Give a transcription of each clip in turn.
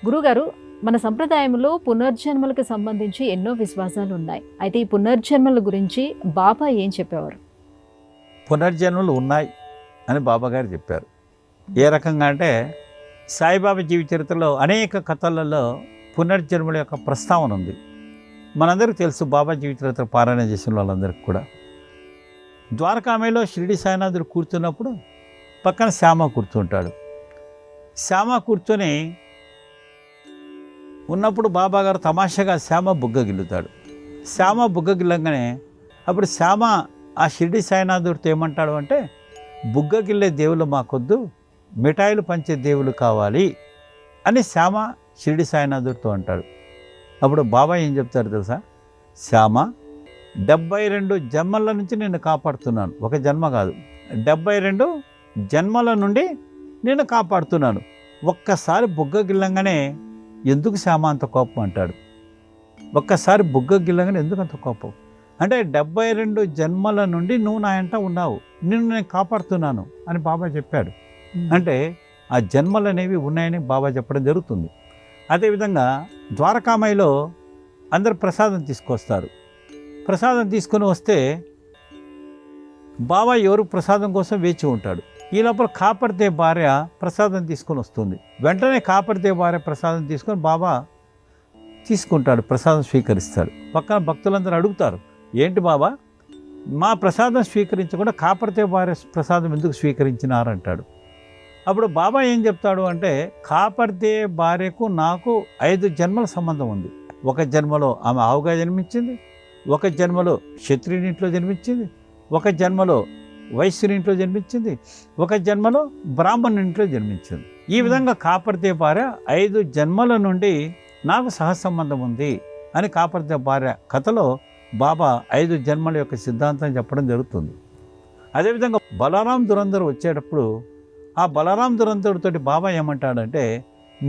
గురుగారు, మన సంప్రదాయంలో పునర్జన్మలకు సంబంధించి ఎన్నో విశ్వాసాలు ఉన్నాయి. అయితే ఈ పునర్జన్మల గురించి బాబా ఏం చెప్పేవారు? పునర్జన్మలు ఉన్నాయి అని బాబాగారు చెప్పారు. ఏ రకంగా అంటే సాయిబాబా జీవిత చరిత్రలో అనేక కథలలో పునర్జన్మల యొక్క ప్రస్తావన ఉంది. మనందరికీ తెలుసు, బాబా జీవిత చరిత్ర పారాయణ చేసిన వాళ్ళందరికీ కూడా. ద్వారకామేలో షిరిడి సాయినాథుడు కూర్చున్నప్పుడు పక్కన శ్యామ కూర్చుంటాడు. శ్యామ కూర్చొని ఉన్నప్పుడు బాబాగారు తమాషాగా శ్యామ బుగ్గగిల్లుతాడు. శ్యామ బుగ్గగిల్లంగానే అప్పుడు శ్యామ ఆ షిరిడి సాయినాథుడితో ఏమంటాడు అంటే, బుగ్గగిల్లే దేవుళ్ళు మాకొద్దు, మిఠాయిలు పంచే దేవుళ్ళు కావాలి అని శ్యామ షిరిడి సాయినాథుడితో అంటాడు. అప్పుడు బాబా ఏం చెప్తారు తెలుసా? శ్యామ, 72 జన్మల నుంచి నేను కాపాడుతున్నాను. ఒక జన్మ కాదు, 72 జన్మల నుండి నేను కాపాడుతున్నాను. ఒక్కసారి బుగ్గగిల్లంగానే ఎందుకు శ్యామ అంత కోపం అంటాడు. ఒక్కసారి బుగ్గగిల్లంగానే ఎందుకు అంత కోపం అంటే, 72 జన్మల నుండి నువ్వు నా ఎంట ఉన్నావు, నిన్ను నేను కాపాడుతున్నాను అని బాబా చెప్పాడు. అంటే ఆ జన్మలు అనేవి ఉన్నాయని బాబా చెప్పడం జరుగుతుంది. అదేవిధంగా ద్వారకామాయిలో అందరు ప్రసాదం తీసుకొస్తారు. ప్రసాదం తీసుకొని వస్తే బాబా ఎవరు ప్రసాదం కోసం వేచి ఉంటాడు. ఈ లోపల కాపర్దే భార్య ప్రసాదం తీసుకొని వస్తుంది. వెంటనే కాపర్దే భార్య ప్రసాదం తీసుకొని బాబా తీసుకుంటాడు, ప్రసాదం స్వీకరిస్తాడు. పక్కన భక్తులందరూ అడుగుతారు, ఏంటి బాబా, మా ప్రసాదం స్వీకరించకుండా కాపర్దే భార్య ప్రసాదం ఎందుకు స్వీకరించినారంటాడు. అప్పుడు బాబా ఏం చెప్తాడు అంటే, కాపర్దే భార్యకు నాకు 5 జన్మల సంబంధం ఉంది. ఒక జన్మలో ఆమె ఆవుగా జన్మించింది, ఒక జన్మలో క్షత్రియునింట్లో జన్మించింది, ఒక జన్మలో వైశ్యునింట్లో జన్మించింది, ఒక జన్మలో బ్రాహ్మణునింట్లో జన్మించింది. ఈ విధంగా కాపర్దే భార్య 5 జన్మల నుండి నాకు సహసంబంధం ఉంది అని కాపర్దే భార్య కథలో బాబా 5 జన్మల యొక్క సిద్ధాంతం చెప్పడం జరుగుతుంది. అదేవిధంగా బలరాం దురంధర్ వచ్చేటప్పుడు ఆ బలరాం దురంధరుడితోటి బాబా ఏమంటాడంటే,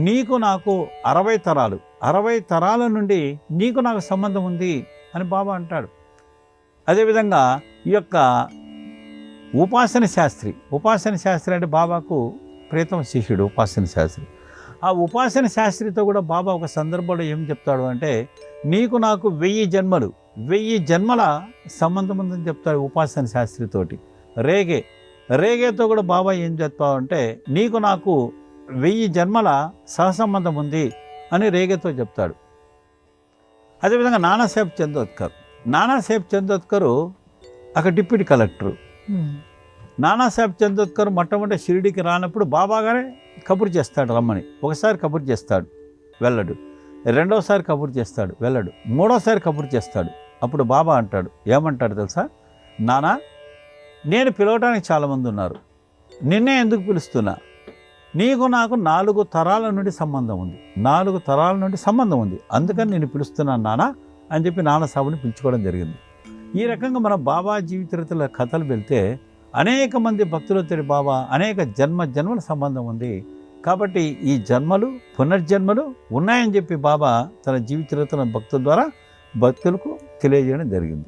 నీకు నాకు 60 తరాల నుండి నీకు నాకు సంబంధం ఉంది అని బాబా అంటాడు. అదేవిధంగా ఈ యొక్క ఉపాసన శాస్త్రి అంటే బాబాకు ప్రియతమ శిష్యుడు ఉపాసన శాస్త్రి. ఆ ఉపాసన శాస్త్రితో కూడా బాబా ఒక సందర్భంలో ఏం చెప్తాడు అంటే, నీకు నాకు 1000 జన్మల సంబంధం ఉందని చెప్తాడు ఉపాసన శాస్త్రితోటి. రేగేతో కూడా బాబా ఏం చెప్తాడంటే, నీకు నాకు 1000 జన్మల సహసంబంధం ఉంది అని రేగేతో చెప్తాడు. అదేవిధంగా నానాసాహెబ్ చందోద్కర్ అక్కడ డిప్యూటీ కలెక్టరు. నానాసాహెబ్ చందోద్కర్ మొట్టమొదటి షిరిడికి రానప్పుడు బాబాగారే కబురు చేస్తాడు రమ్మని. ఒకసారి కబురు చేస్తాడు, వెళ్ళడు. రెండోసారి కబురు చేస్తాడు, వెళ్ళడు. మూడోసారి కబురు చేస్తాడు. అప్పుడు బాబా అంటాడు, ఏమంటాడు తెలుసా? నానా, నేను పిలవడానికి చాలామంది ఉన్నారు, నిన్నే ఎందుకు పిలుస్తున్నా? నీకు నాకు 4 తరాల నుండి సంబంధం ఉంది, 4 తరాల నుండి సంబంధం ఉంది, అందుకని నేను పిలుస్తున్నాను నానా అని చెప్పి నానాసాబుని పిలుచుకోవడం జరిగింది. ఈ రకంగా మన బాబా జీవిత చరిత్రల కథలు వెళ్తే అనేక మంది భక్తులతో బాబా అనేక జన్మల సంబంధం ఉంది. కాబట్టి ఈ జన్మలు పునర్జన్మలు ఉన్నాయని చెప్పి బాబా తన జీవిత చరిత్రల భక్తుల ద్వారా భక్తులకు తెలియజేయడం జరిగింది.